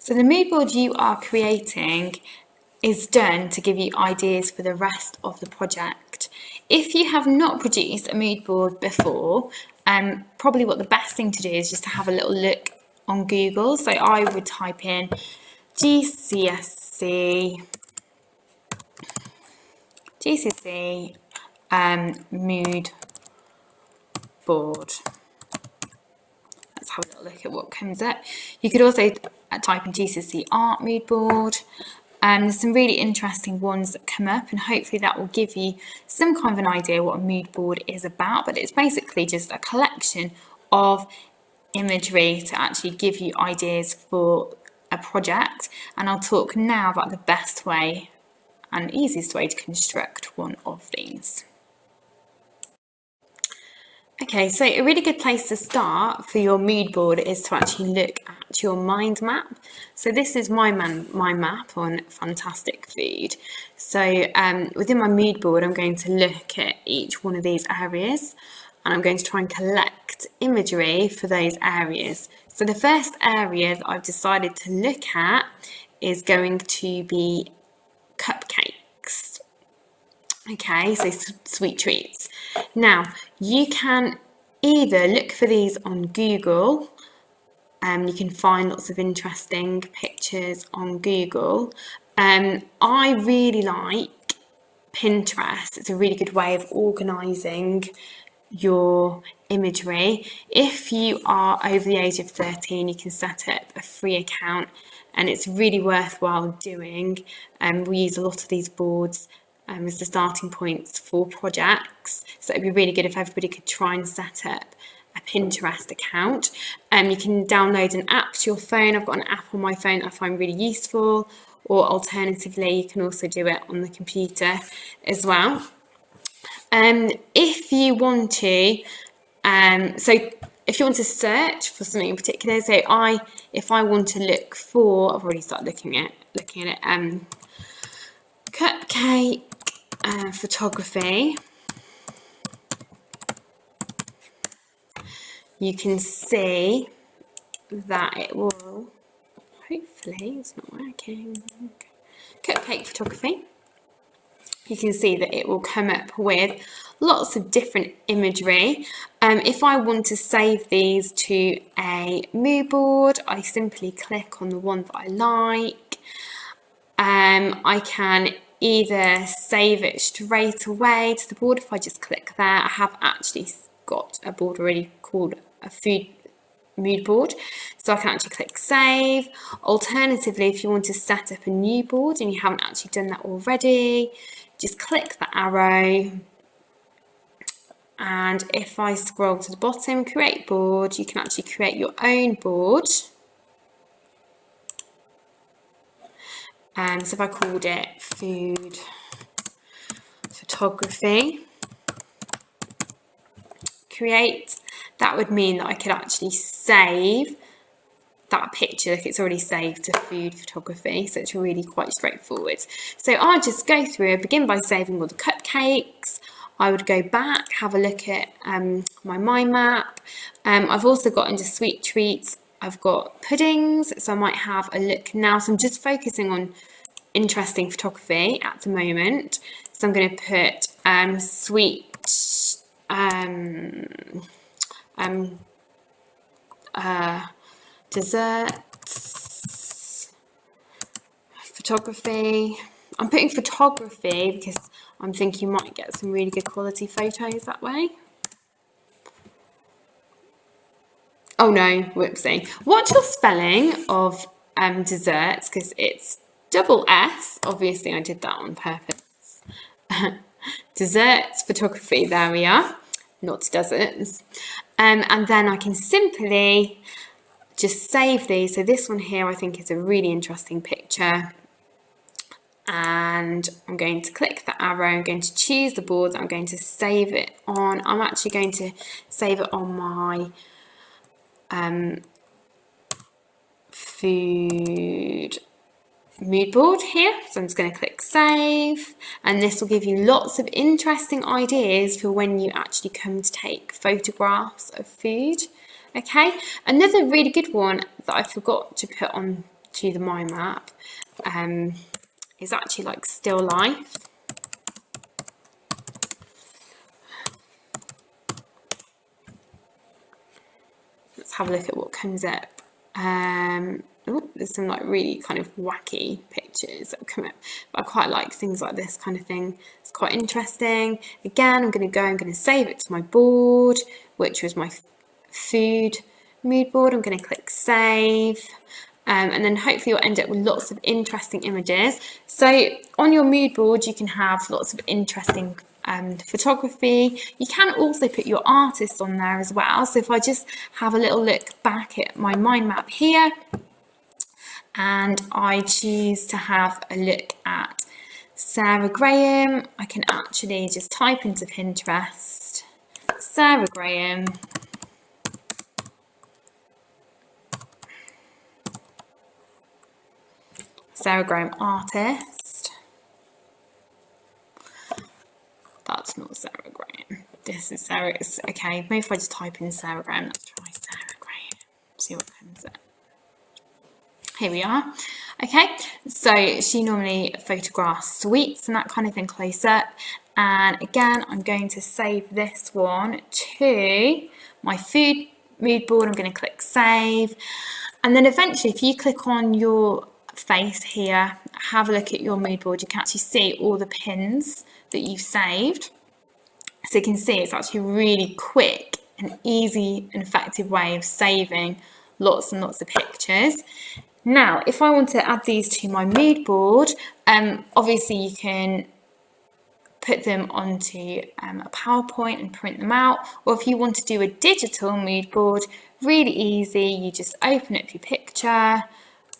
So the mood board you are creating is done to give you ideas for the rest of the project. If you have not produced a mood board before, probably what the best thing to do is just to have a little look on Google. So I would type in GCSE mood board. Let's have a little look at what comes up. You could also type in GCSE art mood board. There's some really interesting ones that come up, and hopefully that will give you some kind of an idea what a mood board is about. But it's basically just a collection of imagery to actually give you ideas for a project. And I'll talk now about the best way and easiest way to construct one of these. Okay, so a really good place to start for your mood board is to actually look at your mind map. So this is my map on fantastic food. So within my mood board, I'm going to look at each one of these areas, and I'm going to try and collect imagery for those areas. So the first area that I've decided to look at is going to be cupcakes. Okay, so sweet treats. Now, you can either look for these on Google, you can find lots of interesting pictures on Google. I really like Pinterest. It's a really good way of organising your imagery. If you are over the age of 13, you can set up a free account, and it's really worthwhile doing. We use a lot of these boards as the starting points for projects, so it'd be really good if everybody could try and set up a Pinterest account. You can download an app to your phone. I've got an app on my phone that I find really useful, or alternatively you can also do it on the computer as well. If you want to if you want to search for something in particular, so if I want to look for, I've already started looking at it, cupcake photography, you can see that it will, hopefully it's not working, cupcake photography. You can see that it will come up with lots of different imagery. If I want to save these to a mood board, I simply click on the one that I like. I can either save it straight away to the board if I just click there. I have actually got a board already called a food mood board, so I can actually click save. Alternatively, if you want to set up a new board and you haven't actually done that already, just click the arrow, and if I scroll to the bottom, create board, you can actually create your own board. So if I called it food photography, create, that would mean that I could actually save that picture, like it's already saved to food photography, so it's really quite straightforward. So I'll just go through, begin by saving all the cupcakes. I would go back, have a look at my mind map. I've also got into sweet treats, I've got puddings, so I might have a look now. So I'm just focusing on interesting photography at the moment. So I'm going to put sweet desserts, photography. I'm putting photography because I'm thinking you might get some really good quality photos that way. Oh no, whoopsie. Watch your spelling of desserts, because it's double S. Obviously I did that on purpose. Desserts, photography, there we are. Not deserts. And then I can simply just save these. So this one here I think is a really interesting picture, and I'm going to click the arrow, I'm going to choose the board that I'm going to save it on. I'm actually going to save it on my food mood board here. So I'm just going to click save, and this will give you lots of interesting ideas for when you actually come to take photographs of food. Okay, another really good one that I forgot to put on to the mind map is actually like still life. Let's have a look at what comes up. There's some like really kind of wacky pictures that come up, but I quite like things like this kind of thing. It's quite interesting. Again, I'm going to save it to my board, which was my food mood board. I'm going to click save. And then hopefully you'll end up with lots of interesting images. So on your mood board, you can have lots of interesting photography. You can also put your artist on there as well. So if I just have a little look back at my mind map here, and I choose to have a look at Sarah Graham, I can actually just type into Pinterest, Sarah Graham, artist. That's not Sarah Graham. This is Sarah. Okay, maybe if I just type in Sarah Graham, let's try Sarah Graham, see what comes up. Here we are. Okay, so she normally photographs sweets and that kind of thing close up. And again, I'm going to save this one to my food mood board. I'm going to click save. And then eventually, if you click on your face here, have a look at your mood board, you can actually see all the pins that you've saved. So you can see it's actually a really quick and easy and effective way of saving lots and lots of pictures. Now, if I want to add these to my mood board, obviously you can put them onto a PowerPoint and print them out. Or if you want to do a digital mood board, really easy. You just open up your picture,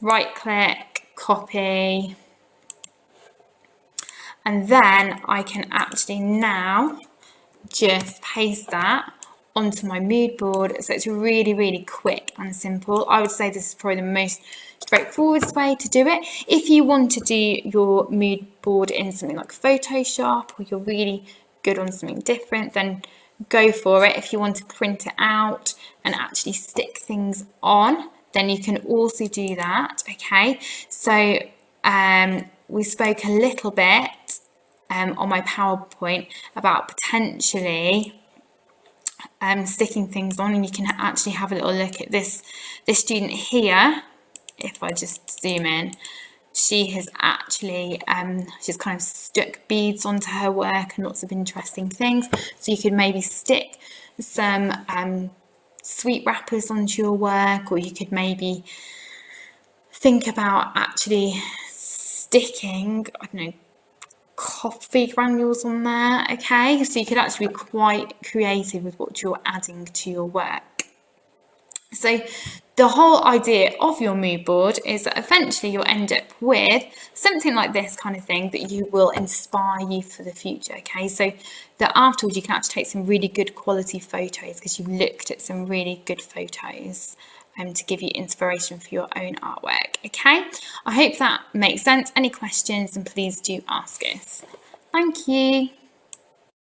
right click, copy. And then I can actually now just paste that onto my mood board. So it's really, really quick and simple. I would say this is probably the most straightforward way to do it. If you want to do your mood board in something like Photoshop, or you're really good on something different, then go for it. If you want to print it out and actually stick things on, then you can also do that. Okay, so we spoke a little bit on my PowerPoint about potentially sticking things on, and you can actually have a little look at this student here. If I just zoom in, she has actually she's kind of stuck beads onto her work and lots of interesting things. So you could maybe stick some sweet wrappers onto your work, or you could maybe think about actually sticking, I don't know, coffee granules on there. Okay, so you could actually be quite creative with what you're adding to your work. So the whole idea of your mood board is that eventually you'll end up with something like this kind of thing that you will inspire you for the future. Okay, so that afterwards you can actually take some really good quality photos because you've looked at some really good photos to give you inspiration for your own artwork. Okay, I hope that makes sense. Any questions, then please do ask us. Thank you.